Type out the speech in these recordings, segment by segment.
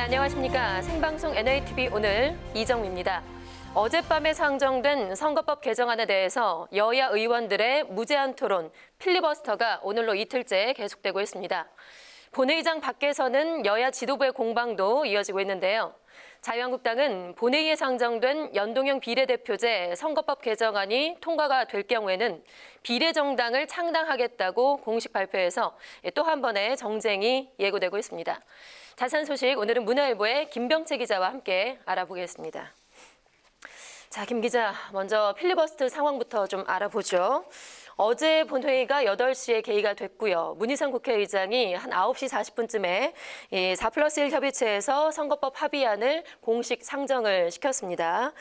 안녕하십니까. 생방송 NATV 오늘 이정미입니다. 어젯밤에 상정된 선거법 개정안에 대해서 여야 의원들의 무제한 토론, 필리버스터가 오늘로 이틀째 계속되고 있습니다. 본회의장 밖에서는 여야 지도부의 공방도 이어지고 있는데요. 자유한국당은 본회의에 상정된 연동형 비례대표제 선거법 개정안이 통과가 될 경우에는 비례정당을 창당하겠다고 공식 발표해서 또 한 번의 정쟁이 예고되고 있습니다. 자세한 소식 오늘은 문화일보의 김병채 기자와 함께 알아보겠습니다. 자, 김 기자, 먼저 필리버스터 상황부터 좀 알아보죠. 어제 본회의가 8시에 개의가 됐고요. 문희상 국회의장이 한 9시 40분쯤에 4+1 협의체에서 선거법 합의안을 공식 상정을 시켰습니다.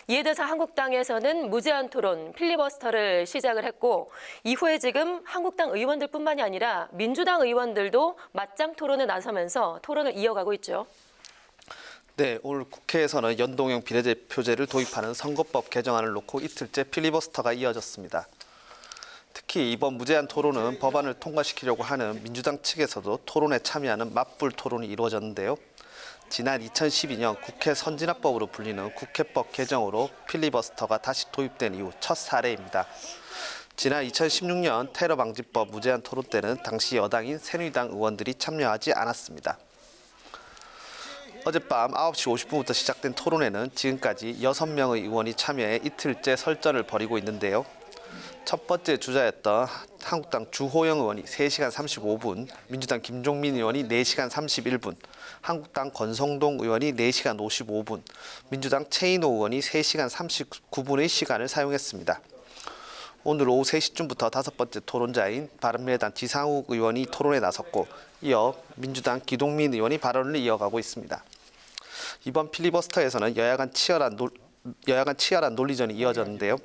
이에 대해서 한국당에서는 무제한 토론, 필리버스터를 시작을 했고 이후에 지금 한국당 의원들뿐만이 아니라 민주당 의원들도 맞짱 토론에 나서면서 토론을 이어가고 있죠. 네, 오늘 국회에서는 연동형 비례대표제를 도입하는 선거법 개정안을 놓고 이틀째 필리버스터가 이어졌습니다. 특히 이번 무제한 토론은 법안을 통과시키려고 하는 민주당 측에서도 토론에 참여하는 맞불 토론이 이루어졌는데요. 지난 2012년 국회 선진화법으로 불리는 국회법 개정으로 필리버스터가 다시 도입된 이후 첫 사례입니다. 지난 2016년 테러방지법 무제한 토론 때는 당시 여당인 새누리당 의원들이 참여하지 않았습니다. 어젯밤 9시 50분부터 시작된 토론에는 지금까지 6명의 의원이 참여해 이틀째 설전을 벌이고 있는데요. 첫 번째 주자였던 한국당 주호영 의원이 3시간 35분, 민주당 김종민 의원이 4시간 31분, 한국당 권성동 의원이 4시간 55분, 민주당 최인호 의원이 3시간 39분의 시간을 사용했습니다. 오늘 오후 3시쯤부터 다섯 번째 토론자인 바른미래당 지상욱 의원이 토론에 나섰고 이어 민주당 기동민 의원이 발언을 이어가고 있습니다. 이번 필리버스터에서는 여야 간 치열한 논리전이 이어졌는데요.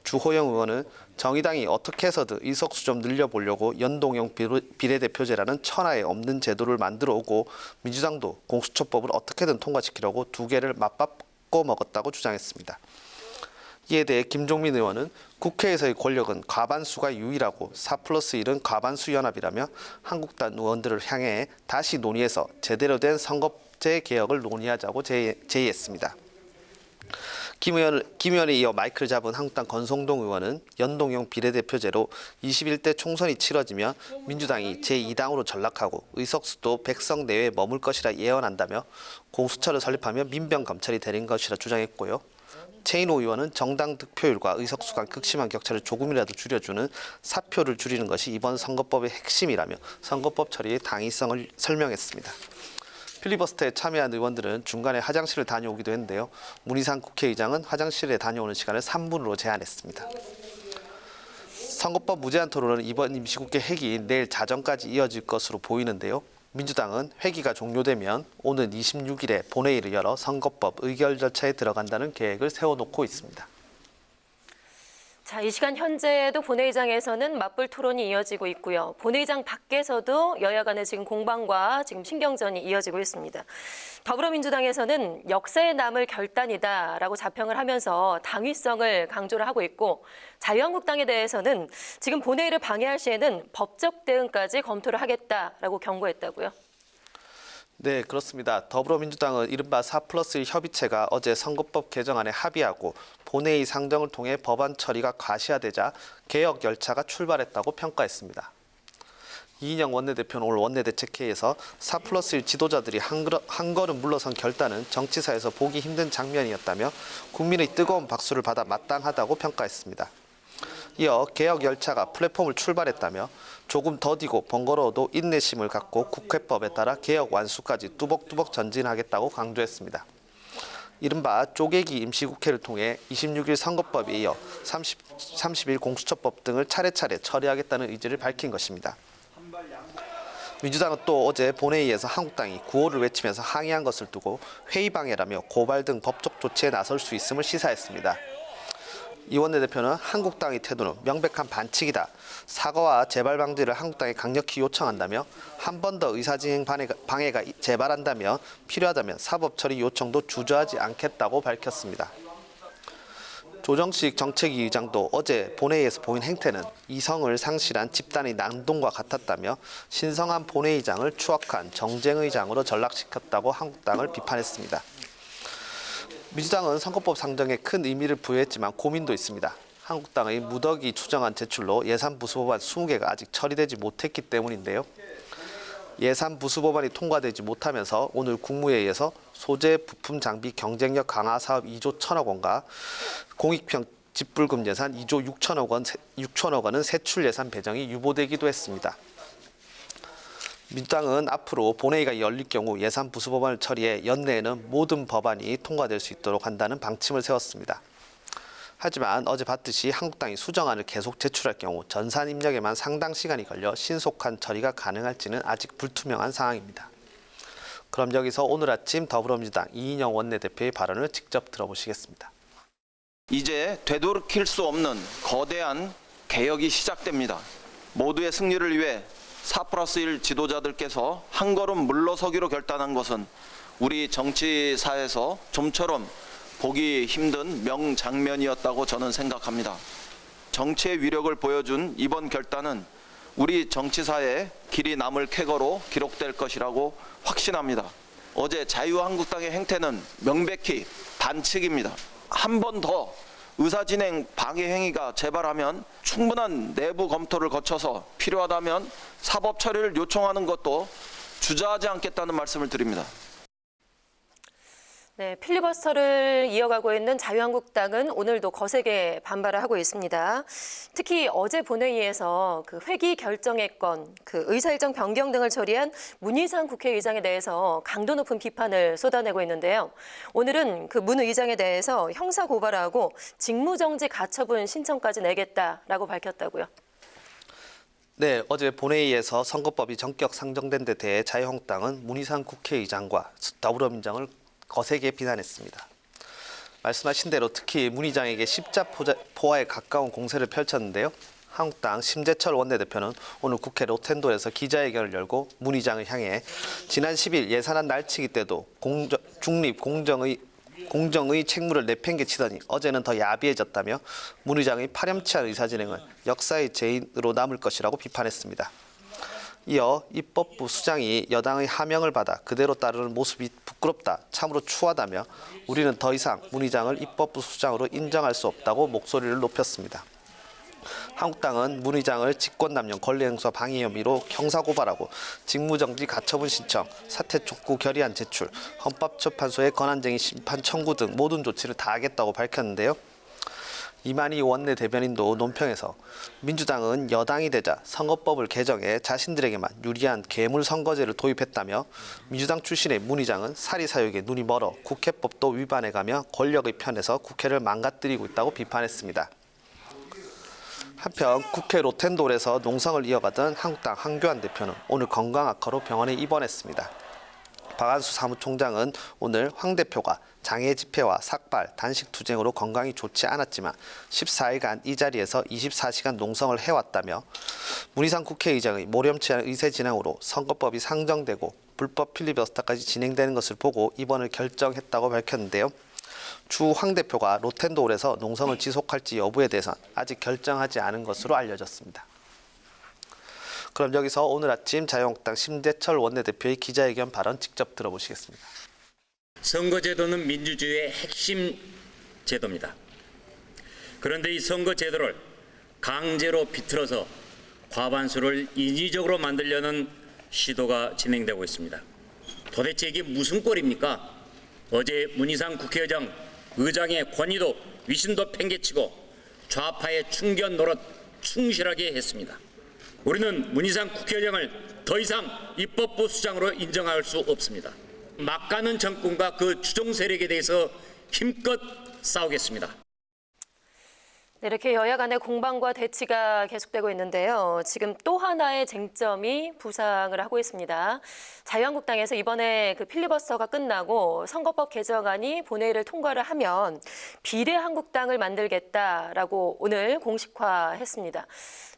주호영 의원은 정의당이 어떻게 해서든 의석수 좀 늘려보려고 연동형 비례대표제라는 천하에 없는 제도를 만들어 오고 민주당도 공수처법을 어떻게든 통과시키려고 두 개를 맞바꿔 먹었다고 주장했습니다. 이에 대해 김종민 의원은 국회에서의 권력은 과반수가 유일하고 4+1은 과반수 연합이라며 한국당 의원들을 향해 다시 논의해서 제대로 된 선거제 개혁을 논의하자고 제의했습니다. 김 의원에 이어 마이크를 잡은 한국당 권성동 의원은 연동형 비례대표제로 21대 총선이 치러지면 민주당이 제2당으로 전락하고 의석수도 100석 내외에 머물 것이라 예언한다며 공수처를 설립하면 민병검찰이 되는 것이라 주장했고요. 최인호 의원은 정당 득표율과 의석수 간 극심한 격차를 조금이라도 줄여주는 사표를 줄이는 것이 이번 선거법의 핵심이라며 선거법 처리의 당위성을 설명했습니다. 필리버스터에 참여한 의원들은 중간에 화장실을 다녀오기도 했는데요. 문희상 국회의장은 화장실에 다녀오는 시간을 3분으로 제한했습니다. 선거법 무제한 토론은 이번 임시국회 회기인 내일 자정까지 이어질 것으로 보이는데요. 민주당은 회기가 종료되면 오는 26일에 본회의를 열어 선거법 의결 절차에 들어간다는 계획을 세워놓고 있습니다. 자, 이 시간 현재도 본회의장에서는 맞불 토론이 이어지고 있고요. 본회의장 밖에서도 여야 간의 지금 공방과 지금 신경전이 이어지고 있습니다. 더불어민주당에서는 역사에 남을 결단이다라고 자평을 하면서 당위성을 강조를 하고 있고 자유한국당에 대해서는 지금 본회의를 방해할 시에는 법적 대응까지 검토를 하겠다라고 경고했다고요. 네, 그렇습니다. 더불어민주당은 이른바 4+1 협의체가 어제 선거법 개정안에 합의하고 본회의 상정을 통해 법안 처리가 과시화되자 개혁 열차가 출발했다고 평가했습니다. 이인영 원내대표는 오늘 원내대책회의에서 4+1 지도자들이 한 걸음 물러선 결단은 정치사에서 보기 힘든 장면이었다며 국민의 뜨거운 박수를 받아 마땅하다고 평가했습니다. 이어 개혁 열차가 플랫폼을 출발했다며 조금 더디고 번거로워도 인내심을 갖고 국회법에 따라 개혁 완수까지 뚜벅뚜벅 전진하겠다고 강조했습니다. 이른바 쪼개기 임시국회를 통해 26일 선거법에 이어 30일 공수처법 등을 차례차례 처리하겠다는 의지를 밝힌 것입니다. 민주당은 또 어제 본회의에서 한국당이 구호를 외치면서 항의한 것을 두고 회의방해라며 고발 등 법적 조치에 나설 수 있음을 시사했습니다. 이 원내대표는 한국당의 태도는 명백한 반칙이다. 사과와 재발 방지를 한국당에 강력히 요청한다며 한 번 더 의사진행 방해가 재발한다면 필요하다면 사법처리 요청도 주저하지 않겠다고 밝혔습니다. 조정식 정책위 의장도 어제 본회의에서 보인 행태는 이성을 상실한 집단의 난동과 같았다며 신성한 본회의장을 추악한 정쟁의장으로 전락시켰다고 한국당을 비판했습니다. 민주당은 선거법 상정에 큰 의미를 부여했지만 고민도 있습니다. 한국당의 무더기 추정안 제출로 예산 부수법안 20개가 아직 처리되지 못했기 때문인데요. 예산 부수법안이 통과되지 못하면서 오늘 국무회의에서 소재 부품 장비 경쟁력 강화 사업 2조 1천억 원과 공익평 집불금 예산 2조 6천억 원은 세출 예산 배정이 유보되기도 했습니다. 민주당은 앞으로 본회의가 열릴 경우 예산 부수법안을 처리해 연내에는 모든 법안이 통과될 수 있도록 한다는 방침을 세웠습니다. 하지만 어제 봤듯이 한국당이 수정안을 계속 제출할 경우 전산 입력에만 상당 시간이 걸려 신속한 처리가 가능할지는 아직 불투명한 상황입니다. 그럼 여기서 오늘 아침 더불어민주당 이인영 원내대표의 발언을 직접 들어보시겠습니다. 이제 되돌이킬 수 없는 거대한 개혁이 시작됩니다. 모두의 승리를 위해 4+1 지도자들께서 한 걸음 물러서기로 결단한 것은 우리 정치사에서 좀처럼 보기 힘든 명장면이었다고 저는 생각합니다. 정치의 위력을 보여준 이번 결단은 우리 정치사에 길이 남을 쾌거로 기록될 것이라고 확신합니다. 어제 자유한국당의 행태는 명백히 반칙입니다. 한 번 더 의사진행 방해 행위가 재발하면 충분한 내부 검토를 거쳐서 필요하다면 사법 처리를 요청하는 것도 주저하지 않겠다는 말씀을 드립니다. 네, 필리버스터를 이어가고 있는 자유한국당은 오늘도 거세게 반발을 하고 있습니다. 특히 어제 본회의에서 그 회기 결정의 건, 그 의사일정 변경 등을 처리한 문희상 국회의장에 대해서 강도 높은 비판을 쏟아내고 있는데요. 오늘은 그 문 의장에 대해서 형사 고발하고 직무정지 가처분 신청까지 내겠다라고 밝혔다고요. 네, 어제 본회의에서 선거법이 전격 상정된 데 대해 자유한국당은 문희상 국회의장과 더불어민주당을 거세게 비난했습니다. 말씀하신 대로 특히 문 의장에게 십자포화에 가까운 공세를 펼쳤는데요. 한국당 심재철 원내대표는 오늘 국회 로텐도에서 기자회견을 열고 문 의장을 향해 지난 10일 예산안 날치기 때도 중립 공정의 책무를 내팽개치더니 어제는 더 야비해졌다며 문 의장의 파렴치한 의사진행은 역사의 죄인으로 남을 것이라고 비판했습니다. 이어 입법부 수장이 여당의 하명을 받아 그대로 따르는 모습이 부끄럽다, 참으로 추하다며 우리는 더 이상 문 의장을 입법부 수장으로 인정할 수 없다고 목소리를 높였습니다. 한국당은 문 의장을 직권남용 권리행사 방해 혐의로 형사고발하고 직무정지 가처분 신청, 사퇴 촉구 결의안 제출, 헌법재판소의 권한쟁의 심판 청구 등 모든 조치를 다하겠다고 밝혔는데요. 이만희 원내대변인도 논평에서 민주당은 여당이 되자 선거법을 개정해 자신들에게만 유리한 괴물선거제를 도입했다며 민주당 출신의 문 의장은 사리사욕에 눈이 멀어 국회법도 위반해가며 권력의 편에서 국회를 망가뜨리고 있다고 비판했습니다. 한편 국회 로텐도에서 농성을 이어가던 한국당 한교안 대표는 오늘 건강 악화로 병원에 입원했습니다. 박한수 사무총장은 오늘 황 대표가 장애 집회와 삭발, 단식 투쟁으로 건강이 좋지 않았지만 14일간 이 자리에서 24시간 농성을 해왔다며 문희상 국회의장의 모렴치한 의세 진행으로 선거법이 상정되고 불법 필리버스터까지 진행되는 것을 보고 입원을 결정했다고 밝혔는데요. 추후 황 대표가 로텐도홀에서 농성을 지속할지 여부에 대해서는 아직 결정하지 않은 것으로 알려졌습니다. 그럼 여기서 오늘 아침 자유한국당 심재철 원내대표의 기자회견 발언 직접 들어보시겠습니다. 선거제도는 민주주의의 핵심 제도입니다. 그런데 이 선거제도를 강제로 비틀어서 과반수를 인위적으로 만들려는 시도가 진행되고 있습니다. 도대체 이게 무슨 꼴입니까? 어제 문희상 국회의장 의장의 권위도 위신도 팽개치고 좌파의 충견 노릇 충실하게 했습니다. 우리는 문희상 국회의장을 더 이상 입법부 수장으로 인정할 수 없습니다. 막가는 정권과 그 추종 세력에 대해서 힘껏 싸우겠습니다. 네, 이렇게 여야 간의 공방과 대치가 계속되고 있는데요. 지금 또 하나의 쟁점이 부상을 하고 있습니다. 자유한국당에서 이번에 그 필리버스터가 끝나고 선거법 개정안이 본회의를 통과를 하면 비례한국당을 만들겠다라고 오늘 공식화했습니다.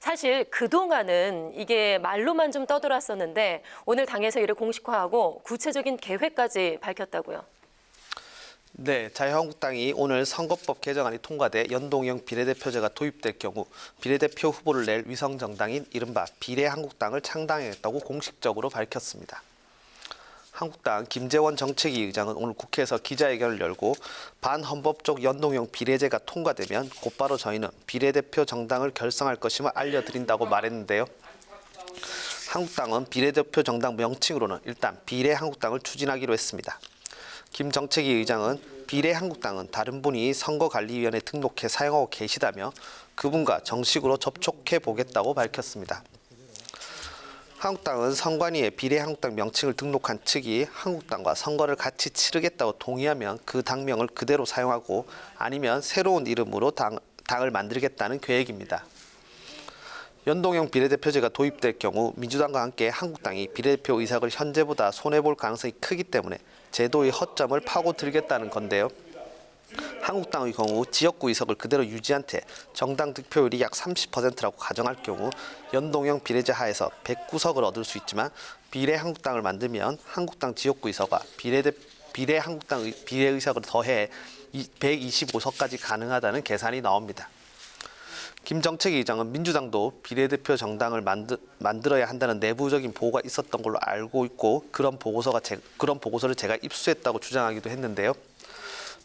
사실 그동안은 이게 말로만 좀 떠돌았었는데 오늘 당에서 이를 공식화하고 구체적인 계획까지 밝혔다고요. 네, 자유한국당이 오늘 선거법 개정안이 통과돼 연동형 비례대표제가 도입될 경우 비례대표 후보를 낼 위성정당인 이른바 비례한국당을 창당하겠다고 공식적으로 밝혔습니다. 한국당 김재원 정책위 의장은 오늘 국회에서 기자회견을 열고 반헌법적 연동형 비례제가 통과되면 곧바로 저희는 비례대표 정당을 결성할 것임을 알려드린다고 말했는데요. 한국당은 비례대표 정당 명칭으로는 일단 비례한국당을 추진하기로 했습니다. 김 정책위 의장은 비례한국당은 다른 분이 선거관리위원회에 등록해 사용하고 계시다며 그분과 정식으로 접촉해 보겠다고 밝혔습니다. 한국당은 선관위에 비례한국당 명칭을 등록한 측이 한국당과 선거를 같이 치르겠다고 동의하면 그 당명을 그대로 사용하고 아니면 새로운 이름으로 당을 만들겠다는 계획입니다. 연동형 비례대표제가 도입될 경우 민주당과 함께 한국당이 비례대표 의석을 현재보다 손해볼 가능성이 크기 때문에 제도의 허점을 파고들겠다는 건데요. 한국당의 경우 지역구 의석을 그대로 유지한 채 정당 득표율이 약 30%라고 가정할 경우 연동형 비례제 하에서 109석을 얻을 수 있지만 비례한국당을 만들면 한국당 지역구 의석과 비례한국당 비례 의석을 더해 125석까지 가능하다는 계산이 나옵니다. 김 정책위 의장은 민주당도 비례대표 정당을 만들어야 한다는 내부적인 보고가 있었던 걸로 알고 있고 그런 보고서를 제가 입수했다고 주장하기도 했는데요.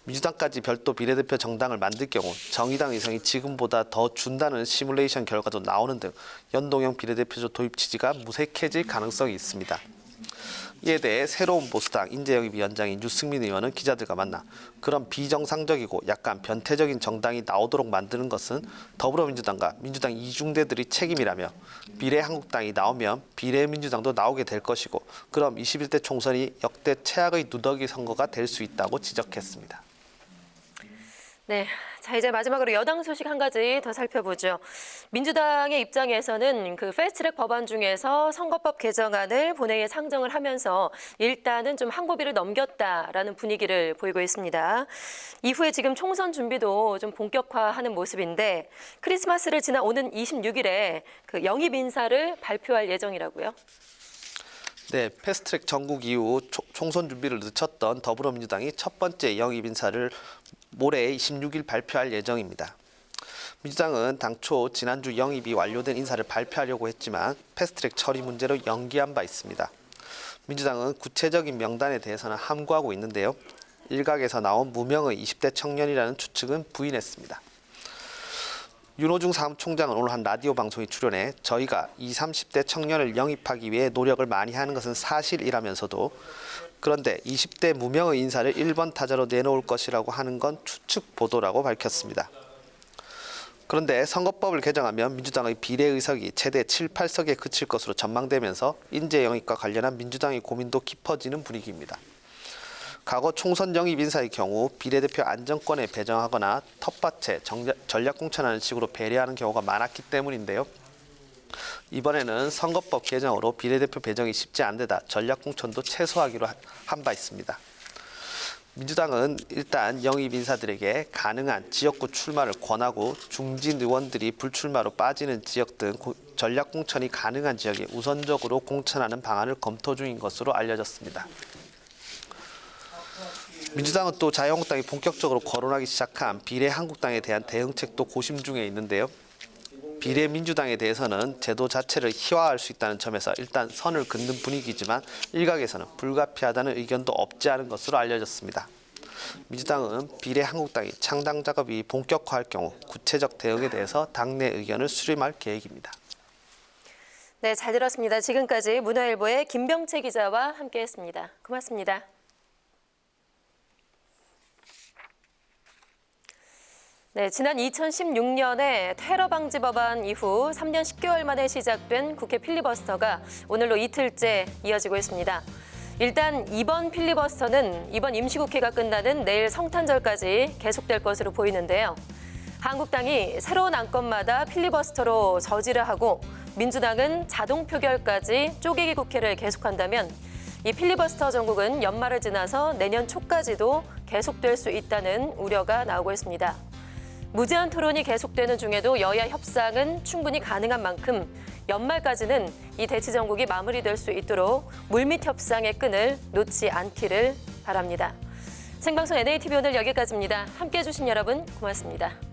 민주당까지 별도 비례대표 정당을 만들 경우 정의당 의석이 지금보다 더 준다는 시뮬레이션 결과도 나오는 등 연동형 비례대표제 도입 취지가 무색해질 가능성이 있습니다. 이에 대해 새로운 보수당 인재영입 위원장인 유승민 의원은 기자들과 만나 그런 비정상적이고 약간 변태적인 정당이 나오도록 만드는 것은 더불어민주당과 민주당 이중대들의 책임이라며 비례한국당이 나오면 비례민주당도 나오게 될 것이고 그럼 21대 총선이 역대 최악의 누더기 선거가 될 수 있다고 지적했습니다. 네, 자 이제 마지막으로 여당 소식 한 가지 더 살펴보죠. 민주당의 입장에서는 그 패스트트랙 법안 중에서 선거법 개정안을 본회의에 상정을 하면서 일단은 좀 한 고비를 넘겼다라는 분위기를 보이고 있습니다. 이후에 지금 총선 준비도 좀 본격화하는 모습인데 크리스마스를 지나 오는 26일에 그 영입 인사를 발표할 예정이라고요. 네, 패스트트랙 전국 이후 총선 준비를 늦췄던 더불어민주당이 첫 번째 영입 인사를 모레 26일 발표할 예정입니다. 민주당은 당초 지난주 영입이 완료된 인사를 발표하려고 했지만 패스트트랙 처리 문제로 연기한 바 있습니다. 민주당은 구체적인 명단에 대해서는 함구하고 있는데요. 일각에서 나온 무명의 20대 청년이라는 추측은 부인했습니다. 윤호중 사무총장은 오늘 한 라디오 방송에 출연해 저희가 20, 30대 청년을 영입하기 위해 노력을 많이 하는 것은 사실이라면서도 그런데 20대 무명의 인사를 1번 타자로 내놓을 것이라고 하는 건 추측 보도라고 밝혔습니다. 그런데 선거법을 개정하면 민주당의 비례의석이 최대 7, 8석에 그칠 것으로 전망되면서 인재 영입과 관련한 민주당의 고민도 깊어지는 분위기입니다. 과거 총선 영입 인사의 경우 비례대표 안정권에 배정하거나 텃밭에 전략공천하는 식으로 배려하는 경우가 많았기 때문인데요. 이번에는 선거법 개정으로 비례대표 배정이 쉽지 않은 데다 전략공천도 최소화하기로 한 바 있습니다. 민주당은 일단 영입 인사들에게 가능한 지역구 출마를 권하고 중진 의원들이 불출마로 빠지는 지역 등 전략공천이 가능한 지역에 우선적으로 공천하는 방안을 검토 중인 것으로 알려졌습니다. 민주당은 또 자유한국당이 본격적으로 거론하기 시작한 비례한국당에 대한 대응책도 고심 중에 있는데요. 비례민주당에 대해서는 제도 자체를 희화화할 수 있다는 점에서 일단 선을 긋는 분위기지만 일각에서는 불가피하다는 의견도 없지 않은 것으로 알려졌습니다. 민주당은 비례한국당이 창당 작업이 본격화할 경우 구체적 대응에 대해서 당내 의견을 수렴할 계획입니다. 네, 잘 들었습니다. 지금까지 문화일보의 김병채 기자와 함께했습니다. 고맙습니다. 네, 지난 2016년에 테러 방지 법안 이후 3년 10개월 만에 시작된 국회 필리버스터가 오늘로 이틀째 이어지고 있습니다. 일단 이번 필리버스터는 이번 임시국회가 끝나는 내일 성탄절까지 계속될 것으로 보이는데요. 한국당이 새로운 안건마다 필리버스터로 저지를 하고 민주당은 자동 표결까지 쪼개기 국회를 계속한다면 이 필리버스터 전국은 연말을 지나서 내년 초까지도 계속될 수 있다는 우려가 나오고 있습니다. 무제한 토론이 계속되는 중에도 여야 협상은 충분히 가능한 만큼 연말까지는 이 대치 정국이 마무리될 수 있도록 물밑 협상의 끈을 놓지 않기를 바랍니다. 생방송 NATV 오늘 여기까지입니다. 함께해 주신 여러분 고맙습니다.